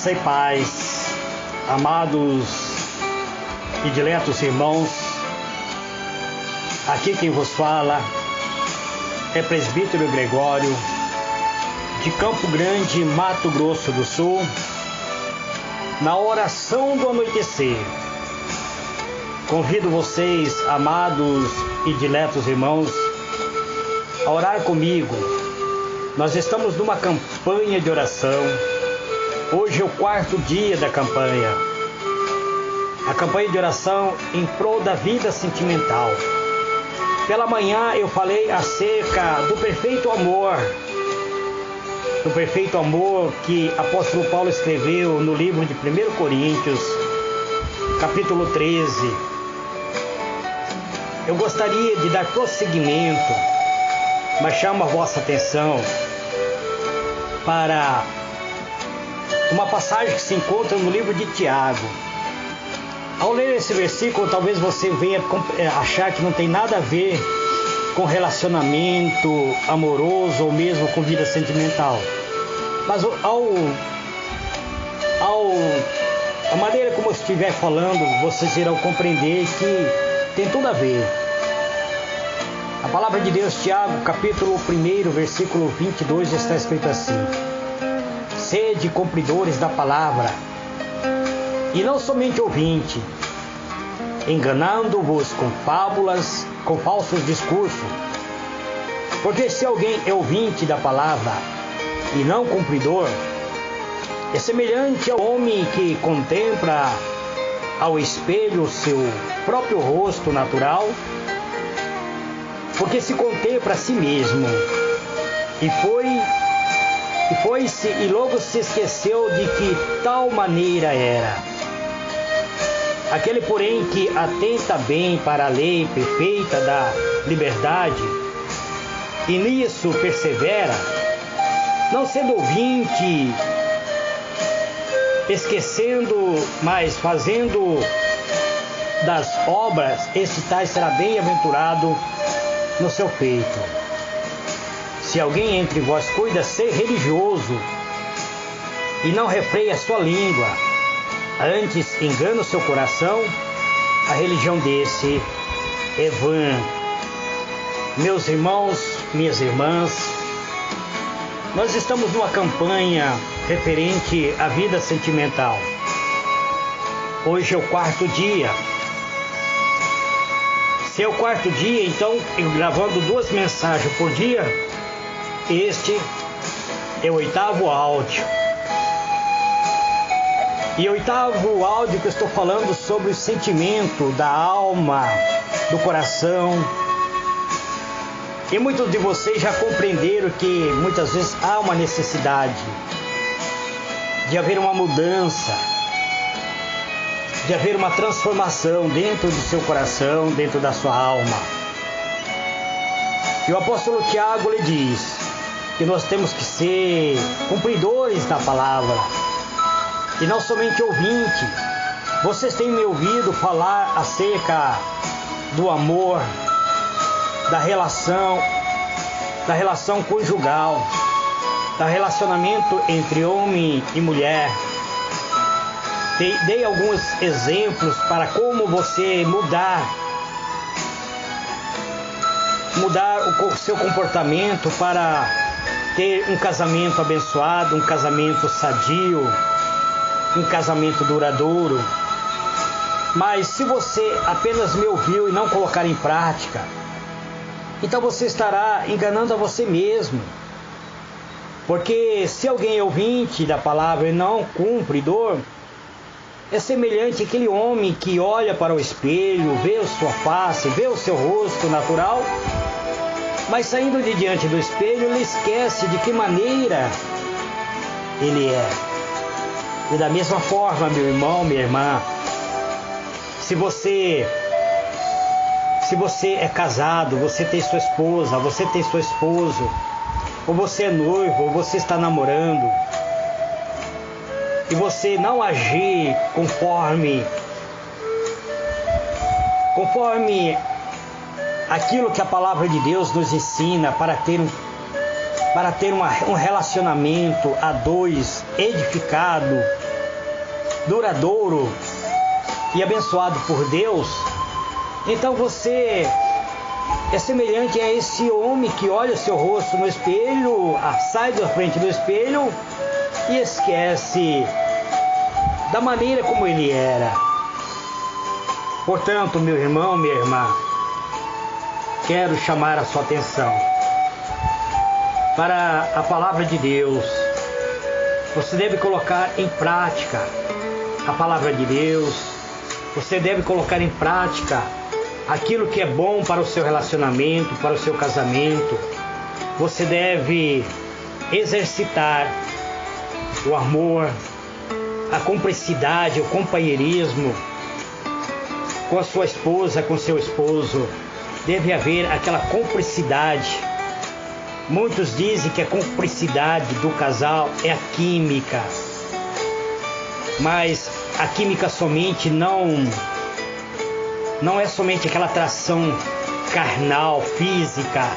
Graça e paz, amados e diletos irmãos. Aqui quem vos fala é presbítero Gregório, de Campo Grande, Mato Grosso do Sul, na oração do anoitecer. Convido vocês, amados e diletos irmãos, a orar comigo. Nós estamos numa campanha de oração. Hoje é o 4º dia da campanha. A campanha de oração em prol da vida sentimental. Pela manhã eu falei acerca do perfeito amor. Do perfeito amor que apóstolo Paulo escreveu no livro de 1 Coríntios, capítulo 13. Eu gostaria de dar prosseguimento, mas chamo a vossa atenção para uma passagem que se encontra no livro de Tiago. Ao ler esse versículo, talvez você venha achar que não tem nada a ver com relacionamento amoroso ou mesmo com vida sentimental. Mas a maneira como eu estiver falando, vocês irão compreender que tem tudo a ver. A palavra de Deus, Tiago, capítulo 1, versículo 22, está escrito assim: sede cumpridores da palavra, e não somente ouvinte, enganando-vos com fábulas, com falsos discursos. Porque se alguém é ouvinte da palavra e não cumpridor, é semelhante ao homem que contempla ao espelho o seu próprio rosto natural, porque se contempla a si mesmo, e logo se esqueceu de que tal maneira era. Aquele, porém, que atenta bem para a lei perfeita da liberdade, e nisso persevera, não sendo ouvinte, esquecendo, mas fazendo das obras, esse tais será bem-aventurado no seu feito. Se alguém entre vós cuida ser religioso e não refreia sua língua, antes engana o seu coração, a religião desse é vã. Meus irmãos, minhas irmãs, nós estamos numa campanha referente à vida sentimental. Hoje é o 4º dia. Se é o 4º dia, então, eu gravando 2 mensagens por dia, este é o 8º áudio. E o 8º áudio que eu estou falando sobre o sentimento da alma, do coração. E muitos de vocês já compreenderam que muitas vezes há uma necessidade de haver uma mudança, de haver uma transformação dentro do seu coração, dentro da sua alma. E o apóstolo Tiago lhe diz que nós temos que ser cumpridores da palavra e não somente ouvinte. Vocês têm me ouvido falar acerca do amor, da relação conjugal, do relacionamento entre homem e mulher. Dei alguns exemplos para como você mudar o seu comportamento para ter um casamento abençoado, um casamento sadio, um casamento duradouro. Mas se você apenas me ouviu e não colocar em prática, então você estará enganando a você mesmo. Porque se alguém é ouvinte da palavra e não cumpridor, é semelhante àquele homem que olha para o espelho, vê a sua face, vê o seu rosto natural, mas saindo de diante do espelho, ele esquece de que maneira ele é. E da mesma forma, meu irmão, minha irmã, se você é casado, você tem sua esposa, você tem seu esposo, ou você é noivo, ou você está namorando, e você não agir conforme aquilo que a palavra de Deus nos ensina para ter um relacionamento a dois edificado, duradouro e abençoado por Deus, então você é semelhante a esse homem que olha o seu rosto no espelho, sai da frente do espelho e esquece da maneira como ele era. Portanto, meu irmão, minha irmã, quero chamar a sua atenção para a palavra de Deus. Você deve colocar em prática a palavra de Deus. Você deve colocar em prática aquilo que é bom para o seu relacionamento, para o seu casamento. Você deve exercitar o amor, a cumplicidade, o companheirismo com a sua esposa, com seu esposo. Deve haver aquela cumplicidade. Muitos dizem que a cumplicidade do casal é a química, mas a química somente não é somente aquela atração carnal, física,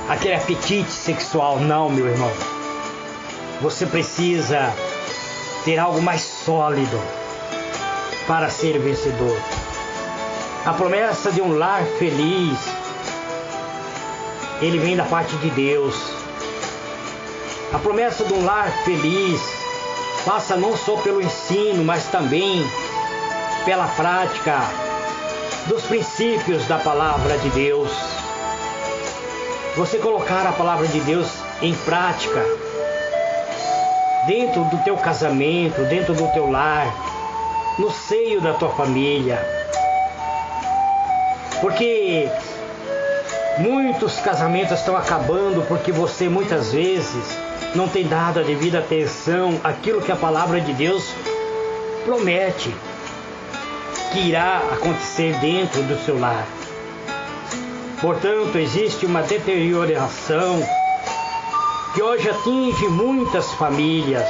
aquele apetite sexual. Não, meu irmão. Você precisa ter algo mais sólido para ser vencedor. A promessa de um lar feliz, ele vem da parte de Deus. A promessa de um lar feliz passa não só pelo ensino, mas também pela prática dos princípios da palavra de Deus. Você colocar a palavra de Deus em prática dentro do teu casamento, dentro do teu lar, no seio da tua família. Porque muitos casamentos estão acabando porque você muitas vezes não tem dado a devida atenção àquilo que a palavra de Deus promete que irá acontecer dentro do seu lar. Portanto, existe uma deterioração que hoje atinge muitas famílias.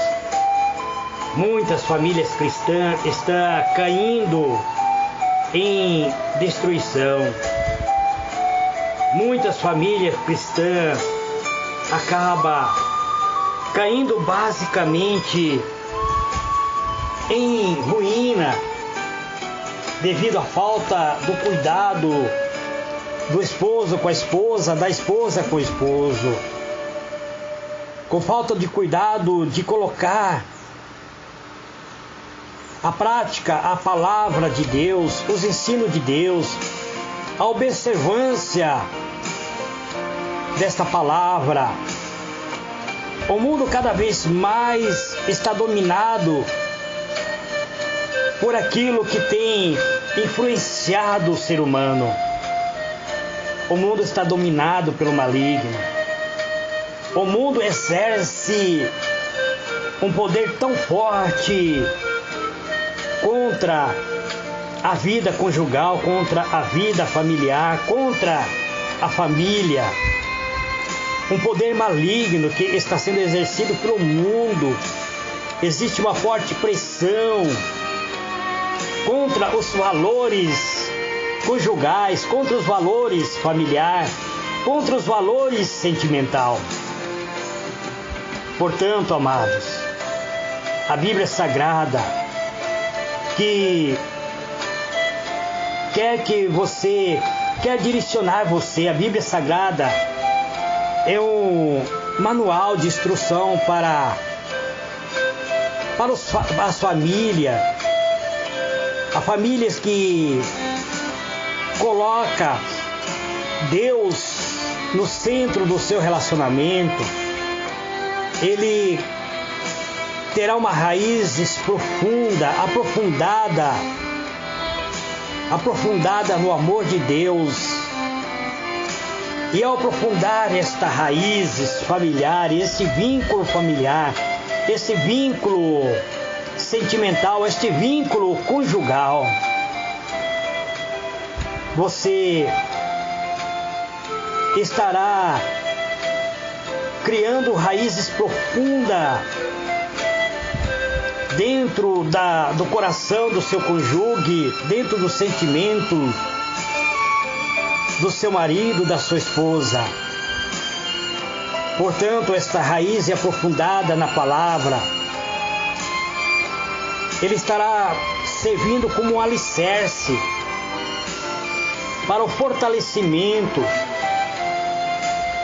Muitas famílias cristãs estão caindo em destruição. Muitas famílias cristãs acabam caindo basicamente em ruína devido à falta do cuidado do esposo com a esposa, da esposa com o esposo, com falta de cuidado de colocar a prática, a palavra de Deus, os ensinos de Deus, a observância desta palavra. O mundo cada vez mais está dominado por aquilo que tem influenciado o ser humano. O mundo está dominado pelo maligno. O mundo exerce um poder tão forte contra a vida conjugal, contra a vida familiar, contra a família. Um poder maligno que está sendo exercido pelo mundo. Existe uma forte pressão contra os valores conjugais, contra os valores familiares, contra os valores sentimental. Portanto, amados, a Bíblia Sagrada que quer direcionar você. A Bíblia Sagrada é um manual de instrução para as famílias, as famílias que coloca Deus no centro do seu relacionamento. Ele terá uma raiz profunda, aprofundada no amor de Deus. E ao aprofundar esta raiz familiar, esse vínculo familiar, esse vínculo sentimental, este vínculo conjugal, você estará criando raízes profundas dentro do coração do seu cônjuge, dentro do sentimento do seu marido, da sua esposa. Portanto, esta raiz é aprofundada na palavra. ele estará servindo como um alicerce para o fortalecimento,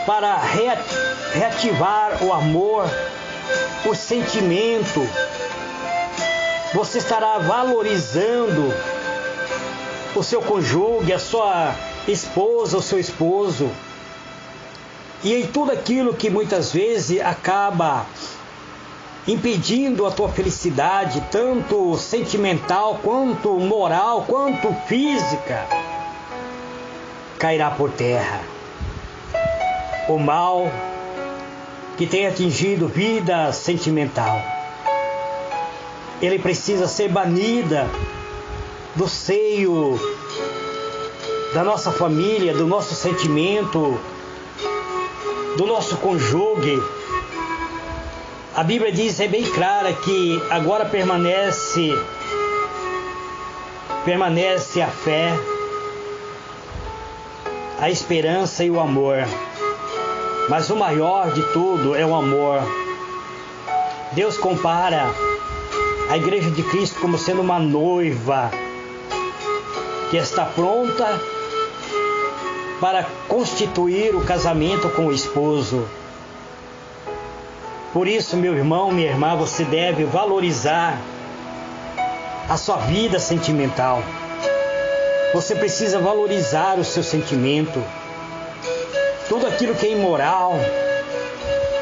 para reativar o amor, o sentimento. Você estará valorizando o seu cônjuge, a sua esposa, o seu esposo. E em tudo aquilo que muitas vezes acaba impedindo a tua felicidade, tanto sentimental, quanto moral, quanto física, cairá por terra. O mal que tem atingido vida sentimental, ele precisa ser banida do seio da nossa família, do nosso sentimento, do nosso cônjuge. A Bíblia diz, é bem clara, que agora permanece a fé, a esperança e o amor. Mas o maior de tudo é o amor. Deus compara a Igreja de Cristo como sendo uma noiva que está pronta para constituir o casamento com o esposo. Por isso, meu irmão, minha irmã, você deve valorizar a sua vida sentimental. Você precisa valorizar o seu sentimento. Tudo aquilo que é imoral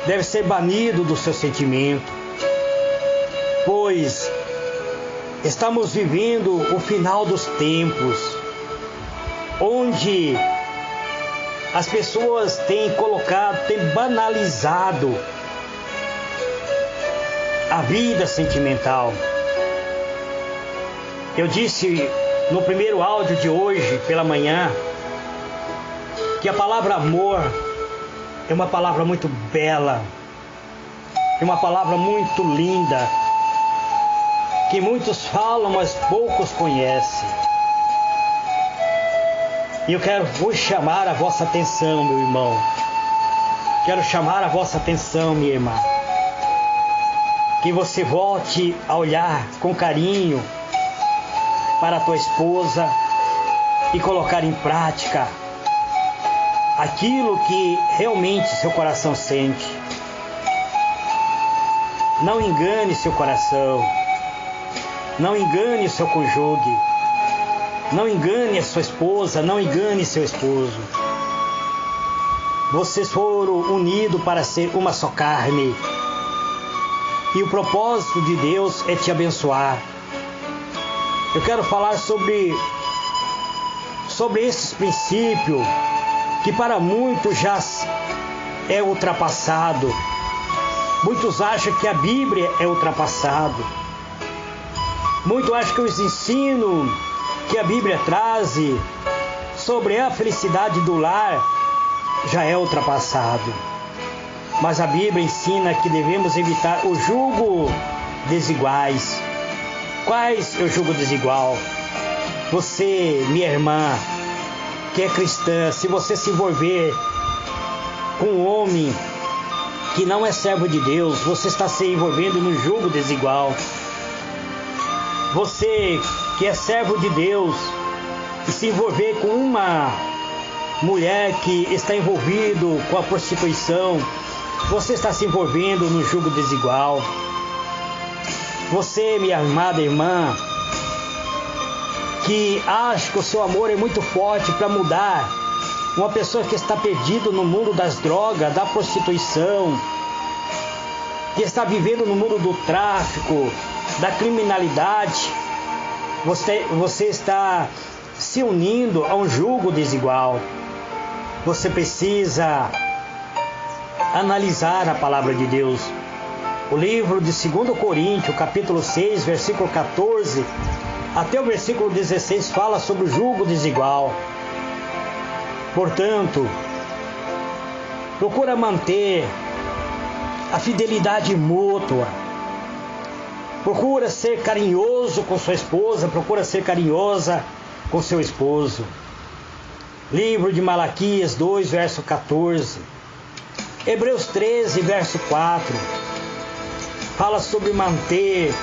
deve ser banido do seu sentimento, pois estamos vivendo o final dos tempos, onde as pessoas têm banalizado a vida sentimental. Eu disse no primeiro áudio de hoje pela manhã que a palavra amor é uma palavra muito bela, é uma palavra muito linda, que muitos falam, mas poucos conhecem. E eu quero chamar a vossa atenção, meu irmão. Quero chamar a vossa atenção, minha irmã. Que você volte a olhar com carinho para a tua esposa e colocar em prática aquilo que realmente seu coração sente. Não engane seu coração. Não engane o seu cônjuge. Não engane a sua esposa. Não engane seu esposo. Vocês foram unidos para ser uma só carne. E o propósito de Deus é te abençoar. Eu quero falar sobre esses princípios que para muitos já é ultrapassado. Muitos acham que a Bíblia é ultrapassado. Muitos acham que os ensinos que a Bíblia traz sobre a felicidade do lar já é ultrapassado. Mas a Bíblia ensina que devemos evitar o jugo desiguais. Quais é o jugo desigual? Você, minha irmã, que é cristã, se você se envolver com um homem que não é servo de Deus, você está se envolvendo no jugo desigual. Você que é servo de Deus e se envolver com uma mulher que está envolvido com a prostituição, você está se envolvendo no jugo desigual. Você, minha amada irmã, que acha que o seu amor é muito forte para mudar uma pessoa que está perdida no mundo das drogas, da prostituição, que está vivendo no mundo do tráfico, da criminalidade, você está se unindo a um jugo desigual. Você precisa analisar a palavra de Deus. O livro de 2 Coríntios, capítulo 6, versículo 14 até o versículo 16 fala sobre o jugo desigual. Portanto, procura manter a fidelidade mútua. Procura ser carinhoso com sua esposa, procura ser carinhosa com seu esposo. Livro de Malaquias 2, verso 14. Hebreus 13, verso 4. Fala sobre manter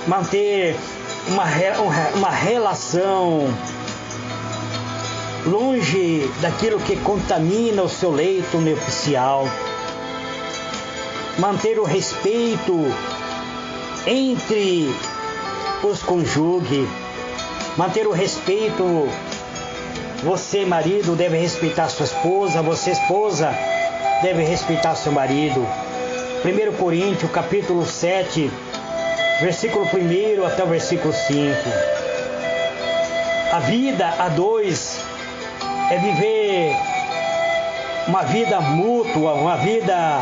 manter uma relação longe daquilo que contamina o seu leito nupcial, manter o respeito entre os cônjuges, manter o respeito. Você, marido, deve respeitar sua esposa, você, esposa, deve respeitar seu marido. 1 Coríntios, capítulo 7, versículo 1 até o versículo 5. A vida a dois é viver uma vida mútua, uma vida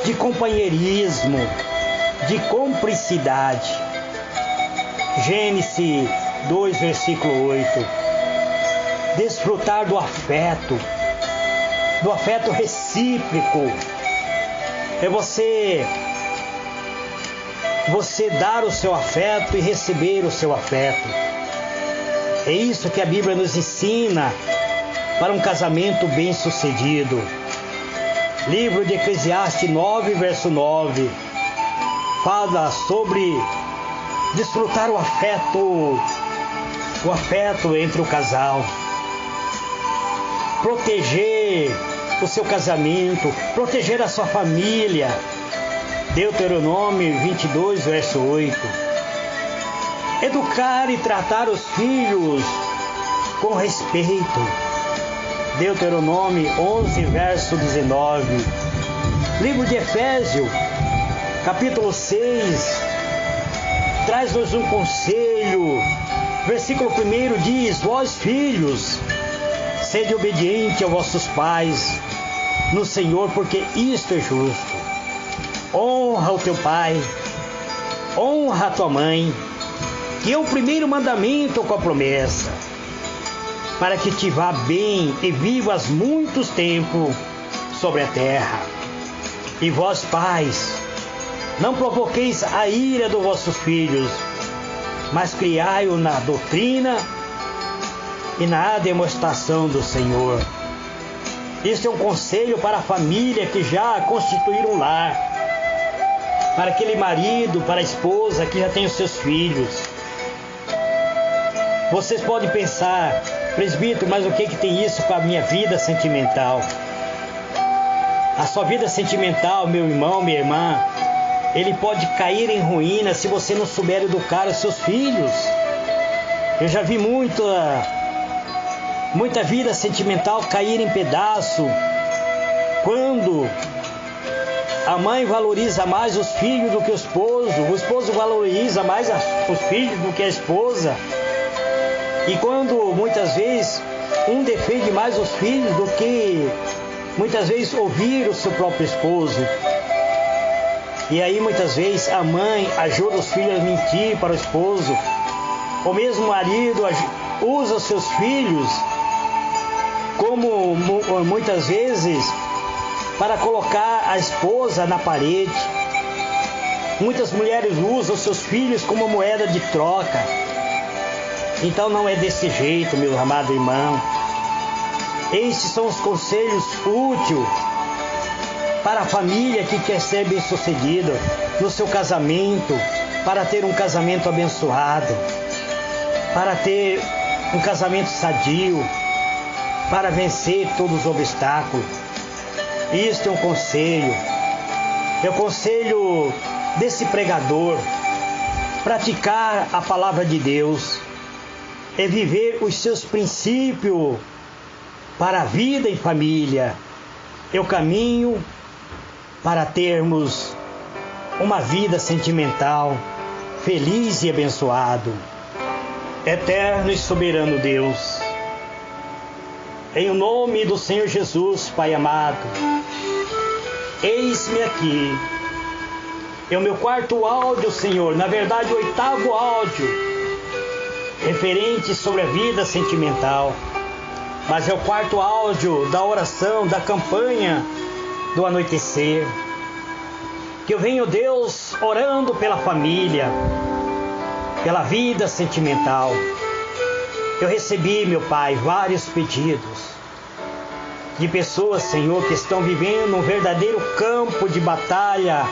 de companheirismo, de cumplicidade. Gênesis 2, versículo 8. Desfrutar do afeto recíproco. É você dar o seu afeto e receber o seu afeto. É isso que a Bíblia nos ensina para um casamento bem-sucedido. Livro de Eclesiastes 9, verso 9, fala sobre desfrutar o afeto entre o casal. Proteger o seu casamento, proteger a sua família. Deuteronômio 22, verso 8. Educar e tratar os filhos com respeito. Deuteronômio 11, verso 19. Livro de Efésios, capítulo 6, traz-nos um conselho. Versículo 1 diz: vós, filhos, sede obediente aos vossos pais no Senhor, porque isto é justo. Honra o teu pai, honra a tua mãe, que é o primeiro mandamento com a promessa, para que te vá bem e vivas muitos tempos sobre a terra. E vós, pais, não provoqueis a ira dos vossos filhos, mas criai-o na doutrina e na demonstração do Senhor. Este é um conselho para a família que já constituíram um lar, para aquele marido, para a esposa que já tem os seus filhos. Vocês podem pensar: presbítero, mas o que tem isso com a minha vida sentimental? A sua vida sentimental, meu irmão, minha irmã, ele pode cair em ruína se você não souber educar os seus filhos. Eu já vi muita vida sentimental cair em pedaço quando a mãe valoriza mais os filhos do que o esposo valoriza mais os filhos do que a esposa. E quando muitas vezes um defende mais os filhos do que muitas vezes ouvir o seu próprio esposo. E aí muitas vezes a mãe ajuda os filhos a mentir para o esposo, ou mesmo o marido usa os seus filhos como muitas vezes para colocar a esposa na parede. Muitas mulheres usam os seus filhos como moeda de troca. Então não é desse jeito, meu amado irmão. Estes são os conselhos úteis para a família que quer ser bem-sucedida no seu casamento, para ter um casamento abençoado, para ter um casamento sadio, para vencer todos os obstáculos. Isto é um conselho, é o conselho desse pregador: praticar a palavra de Deus, é viver os seus princípios para a vida e família, é o caminho para termos uma vida sentimental feliz e abençoado. Eterno e soberano Deus, em nome do Senhor Jesus, Pai amado, eis-me aqui. É o meu quarto áudio, Senhor, na verdade o 8º áudio, referente sobre a vida sentimental. Mas é o 4º áudio da oração, da campanha do anoitecer. Que eu venho, Deus, orando pela família, pela vida sentimental. Eu recebi, meu Pai, vários pedidos de pessoas, Senhor, que estão vivendo um verdadeiro campo de batalha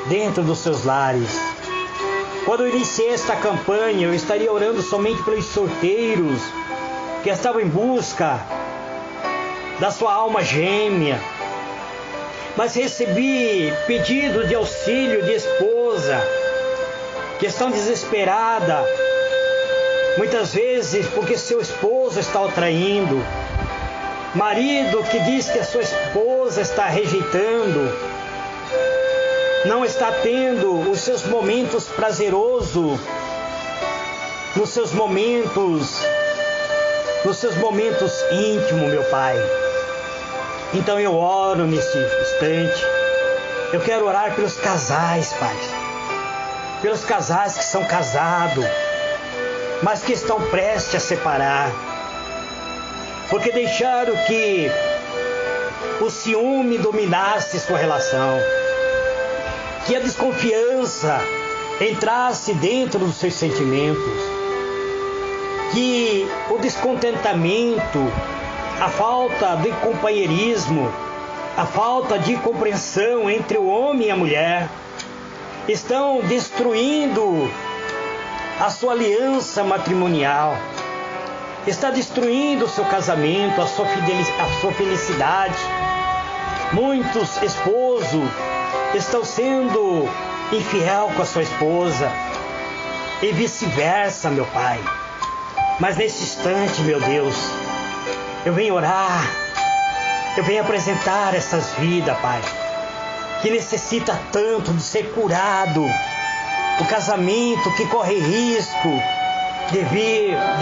dentro dos seus lares. Quando eu iniciei esta campanha, eu estaria orando somente pelos solteiros que estavam em busca da sua alma gêmea. Mas recebi pedido de auxílio de esposa que estão desesperada, muitas vezes porque seu esposo está o traindo, marido que diz que a sua esposa está rejeitando, não está tendo os seus momentos prazerosos, nos seus momentos íntimos, meu Pai. Então eu oro nesse instante. Eu quero orar pelos casais, Pai. Pelos casais que são casados, mas que estão prestes a separar. Porque deixaram que o ciúme dominasse sua relação. Que a desconfiança entrasse dentro dos seus sentimentos. Que o descontentamento, a falta de companheirismo, a falta de compreensão entre o homem e a mulher estão destruindo a sua aliança matrimonial, está destruindo o seu casamento, a sua felicidade. Muitos esposos estão sendo infiel com a sua esposa e vice-versa, meu Pai. Mas nesse instante, meu Deus, eu venho orar, eu venho apresentar essas vidas, Pai, que necessita tanto de ser curado, o casamento que corre risco de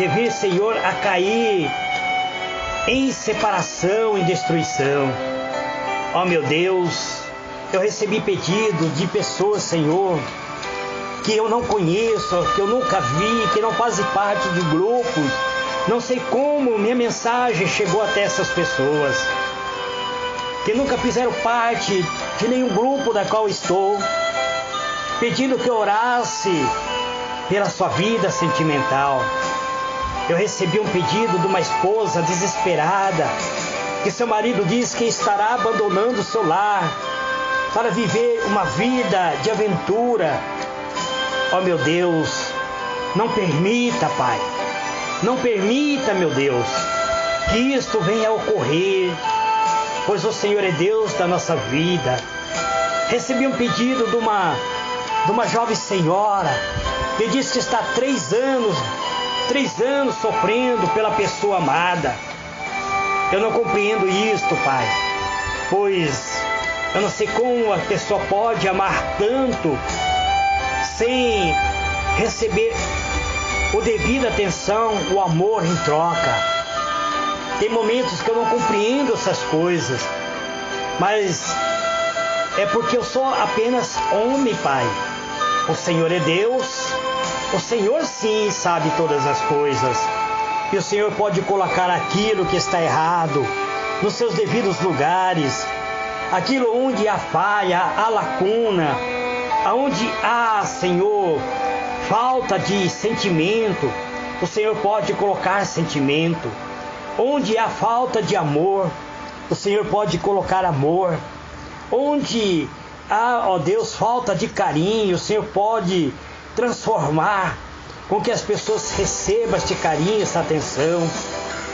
vir, Senhor, a cair em separação, em destruição. Ó meu Deus, eu recebi pedido de pessoas, Senhor, que eu não conheço, que eu nunca vi, que não fazem parte de grupos. Não sei como minha mensagem chegou até essas pessoas, que nunca fizeram parte de nenhum grupo da qual estou, pedindo que eu orasse pela sua vida sentimental. Eu recebi um pedido de uma esposa desesperada, que seu marido diz que estará abandonando o seu lar para viver uma vida de aventura. Ó meu Deus, não permita, Pai, não permita, meu Deus, que isto venha a ocorrer, pois o Senhor é Deus da nossa vida. Recebi um pedido de uma jovem senhora que diz que está há 3 anos sofrendo pela pessoa amada. Eu não compreendo isto, Pai, pois eu não sei como a pessoa pode amar tanto sem receber o devido atenção, o amor em troca. Tem momentos que eu não compreendo essas coisas, mas é porque eu sou apenas homem, Pai. O Senhor é Deus, o Senhor sim sabe todas as coisas, e o Senhor pode colocar aquilo que está errado nos seus devidos lugares, aquilo onde há falha, há lacuna, aonde há, Senhor, falta de sentimento, o Senhor pode colocar sentimento. Onde há falta de amor, o Senhor pode colocar amor. Onde há, ó Deus, falta de carinho, o Senhor pode transformar com que as pessoas recebam este carinho, essa atenção.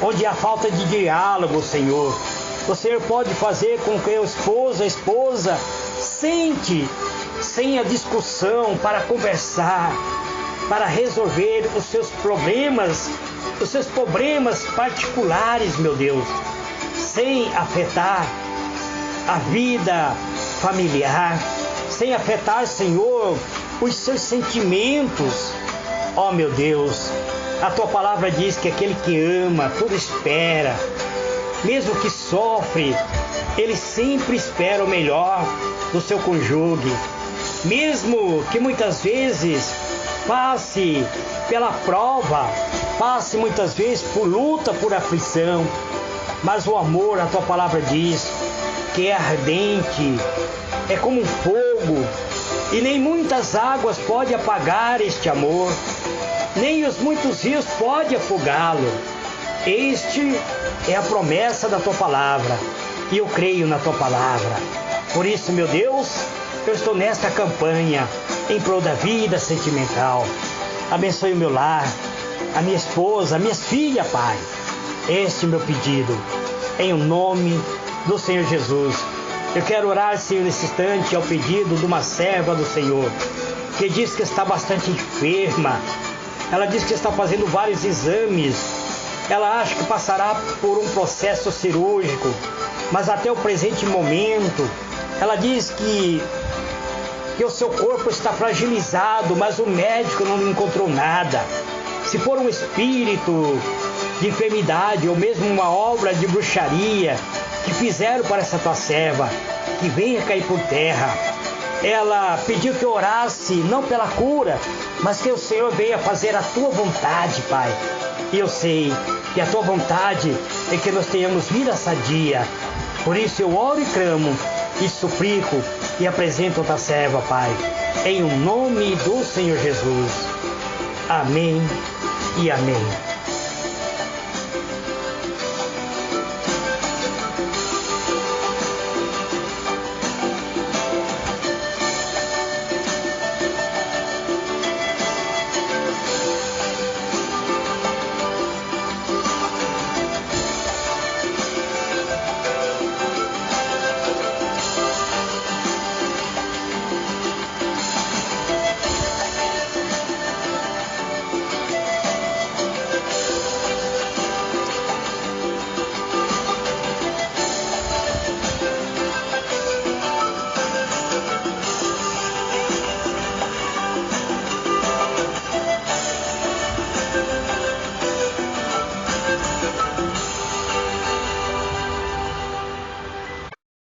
Onde há falta de diálogo, Senhor, o Senhor pode fazer com que o esposo, a esposa, sente sem a discussão, para conversar, para resolver os seus problemas particulares, meu Deus, sem afetar a vida familiar, sem afetar, Senhor, os seus sentimentos. Ó meu Deus, a tua palavra diz que aquele que ama, tudo espera, mesmo que sofre, ele sempre espera o melhor do seu cônjuge, mesmo que muitas vezes passe pela prova, passe muitas vezes por luta, por aflição, mas o amor, a tua palavra diz que é ardente, é como um fogo, e nem muitas águas podem apagar este amor, nem os muitos rios podem afogá-lo. Este é a promessa da tua palavra, e eu creio na tua palavra. Por isso, meu Deus, eu estou nesta campanha, em prol da vida sentimental. Abençoe o meu lar, a minha esposa, as minhas filhas, Pai. Este é o meu pedido, em nome do Senhor Jesus. Eu quero orar, Senhor, nesse instante, ao pedido de uma serva do Senhor, que diz que está bastante enferma. Ela diz que está fazendo vários exames. Ela acha que passará por um processo cirúrgico, mas até o presente momento, ela diz que o seu corpo está fragilizado, mas o médico não encontrou nada. Se for um espírito de enfermidade ou mesmo uma obra de bruxaria que fizeram para essa tua serva, que venha cair por terra. Ela pediu que eu orasse, não pela cura, mas que o Senhor venha fazer a tua vontade, Pai. E eu sei que a tua vontade é que nós tenhamos vida sadia. Por isso eu oro e clamo e suplico e apresento a tua serva, Pai, em nome do Senhor Jesus. Amém e amém.